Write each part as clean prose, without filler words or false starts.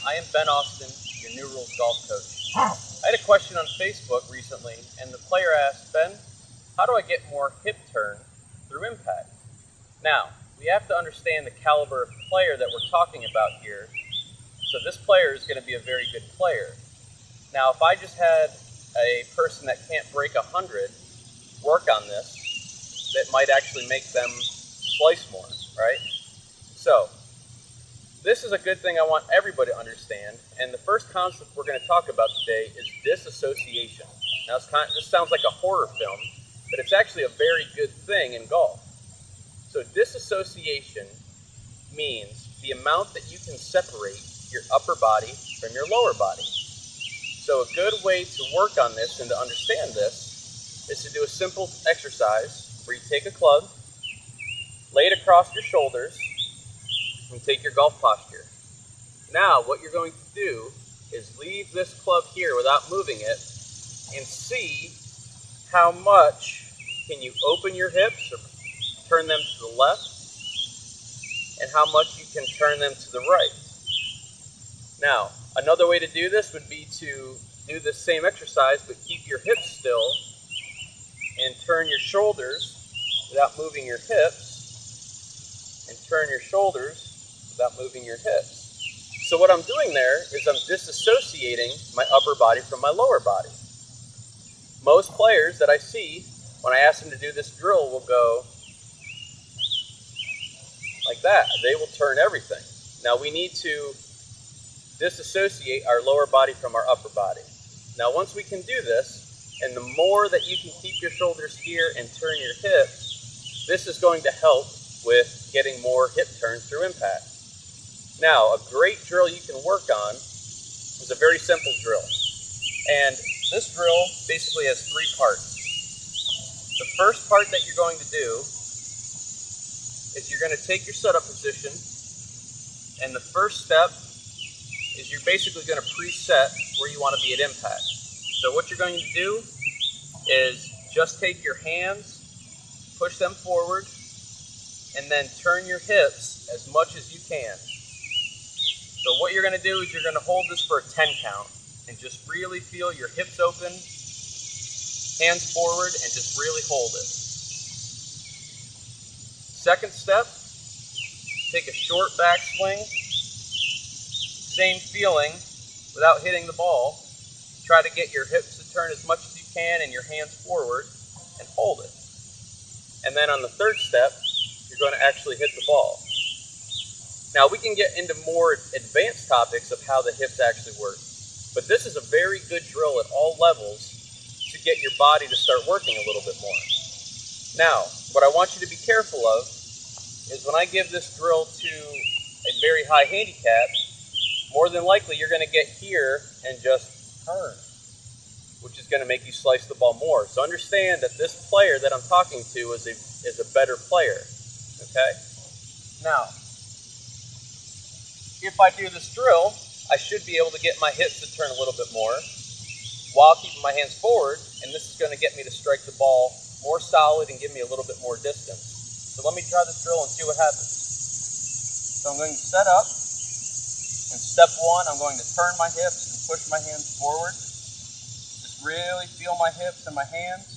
I am Ben Austin, your New Rules golf coach. I had a question on Facebook recently, and the player asked, Ben, how do I get more hip turn through impact? Now, we have to understand the caliber of player that we're talking about here. So this player is going to be a very good player. Now, if I just had a person that can't break 100 work on this, that might actually make them slice more, right? So, this is a good thing I want everybody to understand, and the first concept we're going to talk about today is disassociation. Now, this sounds like a horror film, but it's actually a very good thing in golf. So disassociation means the amount that you can separate your upper body from your lower body. So a good way to work on this and to understand this is to do a simple exercise where you take a club, lay it across your shoulders, and take your golf posture. Now what you're going to do is leave this club here without moving it and see how much can you open your hips or turn them to the left and how much you can turn them to the right. Now another way to do this would be to do the same exercise but keep your hips still and turn your shoulders without moving your hips and turn your shoulders without moving your hips. So what I'm doing there is I'm disassociating my upper body from my lower body. Most players that I see, when I ask them to do this drill, will go like that. They will turn everything. Now we need to disassociate our lower body from our upper body. Now once we can do this, and the more that you can keep your shoulders here and turn your hips, this is going to help with getting more hip turn through impact. Now, a great drill you can work on is a very simple drill. And this drill basically has 3 parts. The first part that you're going to do is you're going to take your setup position, and the first step is you're basically going to preset where you want to be at impact. So what you're going to do is just take your hands, push them forward, and then turn your hips as much as you can. So what you're going to do is you're going to hold this for a 10 count and just really feel your hips open, hands forward, and just really hold it. Second step, take a short backswing, same feeling without hitting the ball. Try to get your hips to turn as much as you can and your hands forward and hold it. And then on the third step, you're going to actually hit the ball. Now we can get into more advanced topics of how the hips actually work, but this is a very good drill at all levels to get your body to start working a little bit more. Now, what I want you to be careful of is when I give this drill to a very high handicap, more than likely you're going to get here and just turn, which is going to make you slice the ball more. So understand that this player that I'm talking to is a better player, okay? Now, if I do this drill, I should be able to get my hips to turn a little bit more while keeping my hands forward, and this is going to get me to strike the ball more solid and give me a little bit more distance. So let me try this drill and see what happens. So I'm going to set up, and step 1, I'm going to turn my hips and push my hands forward. Just really feel my hips and my hands.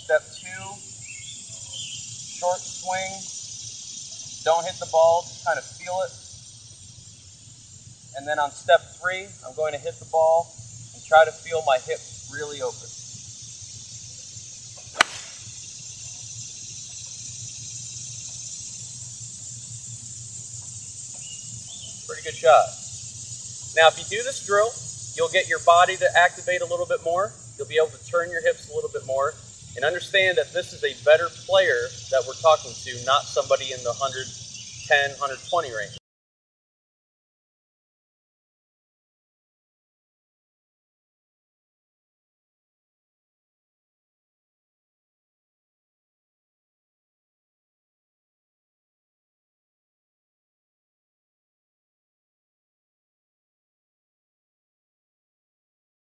Step 2, short swing. Don't hit the ball, just kind of feel it. And then on step 3, I'm going to hit the ball and try to feel my hips really open. Pretty good shot. Now if you do this drill, you'll get your body to activate a little bit more. You'll be able to turn your hips a little bit more. And understand that this is a better player that we're talking to, not somebody in the 110, 120 range.